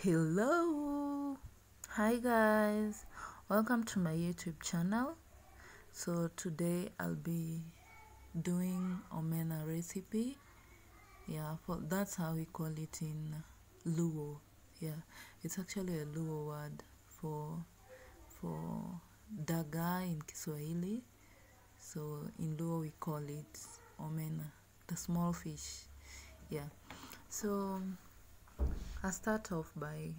Hello, hi guys, welcome to my YouTube channel. So today I'll be doing omena recipe. That's how we call it in Luo. Yeah, it's actually a Luo word for dagaa in Kiswahili. So in Luo we call it omena, the small fish. Yeah. So I start off by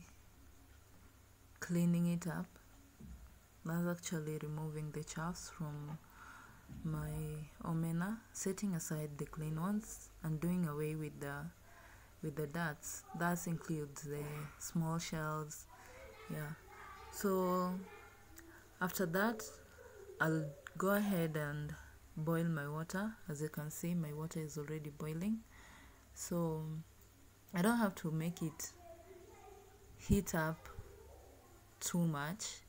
cleaning it up. That's actually removing the chaffs from my omena, setting aside the clean ones and doing away with the darts. That includes the small shells. Yeah. So after that, I'll go ahead and boil my water. As you can see, my water is already boiling. So I don't have to make it heat up too much.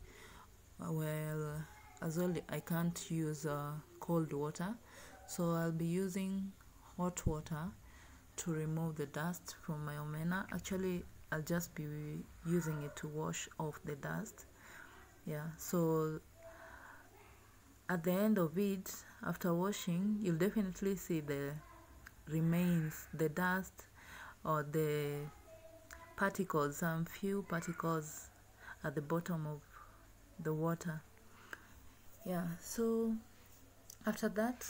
Well, as well, I can't use cold water, so I'll be using hot water to remove the dust from my omena. Actually, I'll just be using it to wash off the dust. Yeah, so at the end of it, after washing, you'll definitely see the remains, the dust or the particles, some few particles at the bottom of the water. Yeah, so after that,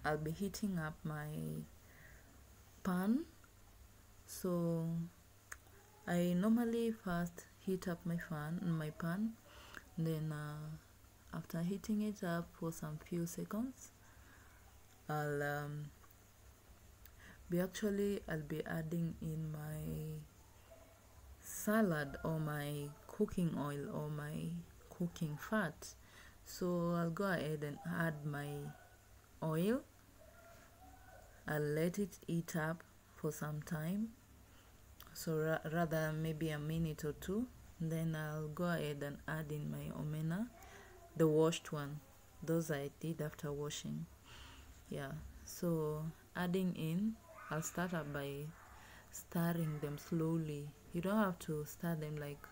I'll be heating up my pan. So I normally first heat up my pan, then after heating it up for some few seconds, I'll be adding in my salad or my cooking oil or my cooking fat. So I'll go ahead and add my oil. I'll let it heat up for some time, so rather maybe a minute or two. Then I'll go ahead and add in my omena, the washed one. Those I did after washing. Yeah, so adding in, I'll start up by stirring them slowly. You don't have to stir them like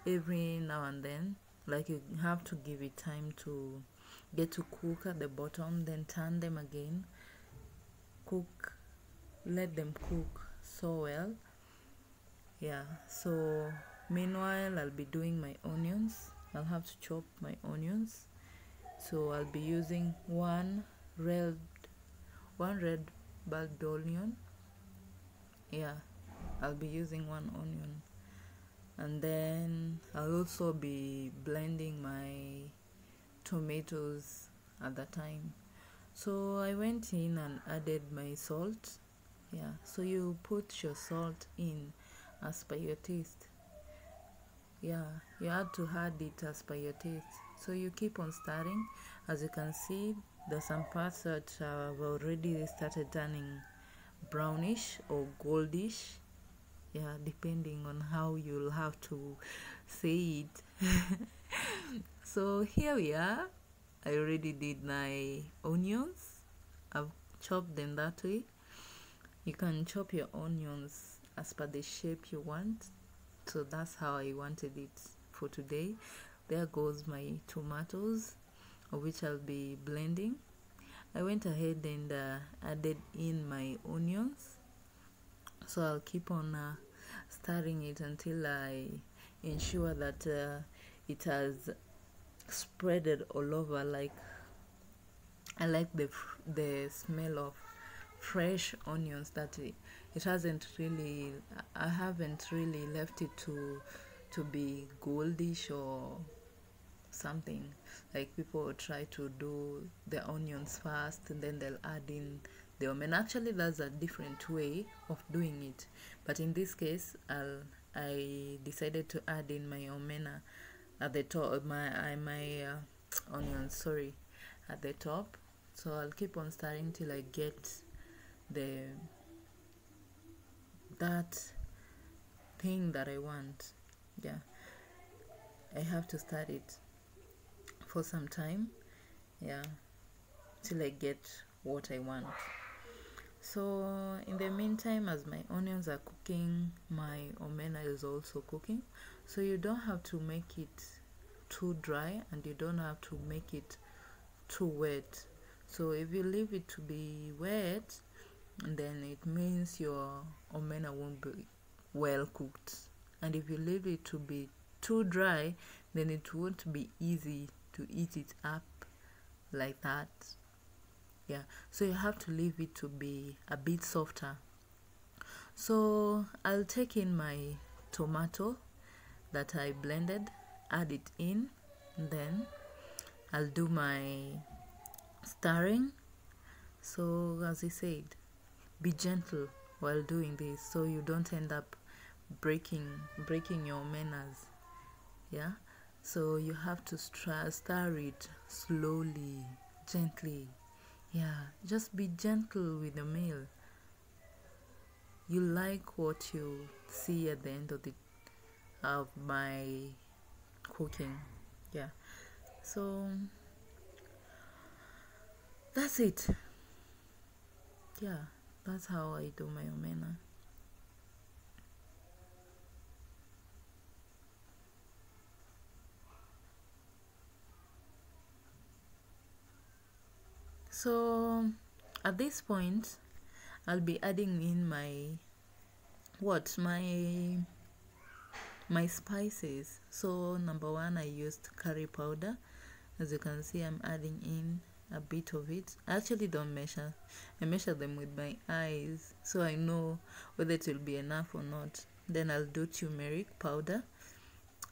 every now and then. Like, you have to give it time to get to cook at the bottom, then turn them again, let them cook so well. Yeah, so meanwhile I'll be doing my onions. I'll have to chop my onions. So I'll be using one red bulbed onion. Yeah, I'll be using one onion, and then I'll also be blending my tomatoes at the time. So I went in and added my salt. Yeah, so you put your salt in as per your taste. Yeah, you had to add it as per your taste. So you keep on stirring. As you can see, there's some parts that have already started turning brownish or goldish. Yeah, depending on how you'll have to say it. So here we are. I already did my onions. I've chopped them that way. You can chop your onions as per the shape you want. So that's how I wanted it for today. There goes my tomatoes, of which I'll be blending. I went ahead and added in my onions. So I'll keep on stirring it until I ensure that it has spreaded all over. Like, I like the smell of fresh onions, that it hasn't really, I haven't really left it to be goldish or something. Like, people will try to do the onions first and then they'll add in the omena. Actually, that's a different way of doing it, but in this case I decided to add in my omena at the top, my onions, sorry, at the top. So I'll keep on stirring till I get that thing that I want. Yeah, I have to stir it for some time. Yeah, till I get what I want. So in the meantime, as my onions are cooking, my omena is also cooking. So you don't have to make it too dry and you don't have to make it too wet. So if you leave it to be wet, then it means your omena won't be well cooked. And if you leave it to be too dry, then it won't be easy to eat it up like that. Yeah, so you have to leave it to be a bit softer. So I'll take in my tomato that I blended, add it in, then I'll do my stirring. So as I said, be gentle while doing this so you don't end up breaking your omenas. Yeah, so you have to stir it slowly, gently. Yeah, just be gentle with the meal. You like what you see at the end of my cooking. Yeah, so that's it. Yeah, that's how I do my omena. So at this point I'll be adding in my spices. So number one, I used curry powder. As you can see, I'm adding in a bit of it. I actually don't measure. I measure them with my eyes so I know whether it will be enough or not. Then I'll do turmeric powder.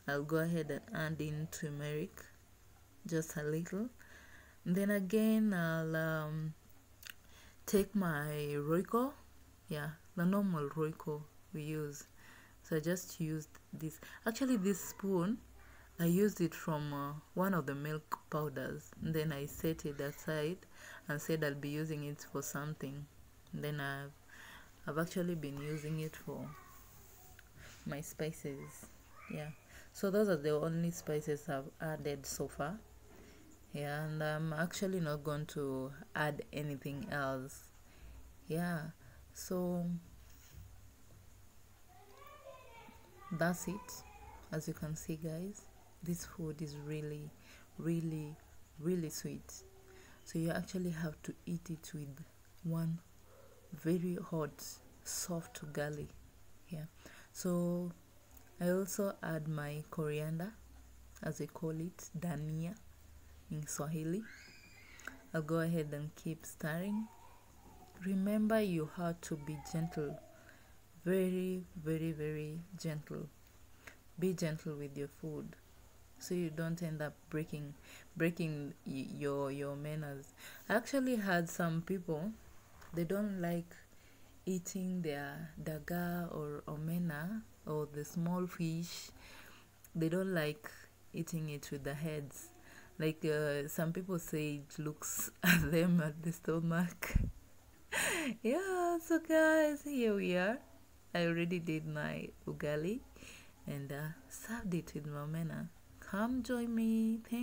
I'll go ahead and add in turmeric, just a little. And then again, I'll take my Royco. Yeah, the normal Royco we use. So I just used this. Actually, this spoon, I used it from one of the milk powders. And then I set it aside and said I'll be using it for something. And then I've actually been using it for my spices. Yeah. So those are the only spices I've added so far. Yeah, and I'm actually not going to add anything else. Yeah. So that's it. As you can see, guys, this food is really, really, really sweet. So you actually have to eat it with one very hot soft garlic. Yeah, so I also add my coriander, as they call it, dania in Swahili. I'll go ahead and keep stirring. Remember, you have to be gentle, very, very, very gentle. Be gentle with your food so you don't end up breaking your manners. I actually had some people, they don't like eating their dagaa or omena or the small fish. They don't like eating it with the heads. Like some people say it looks at them at the stomach. Yeah, so guys, here we are. I already did my ugali and served it with my omena. Come join me. Thank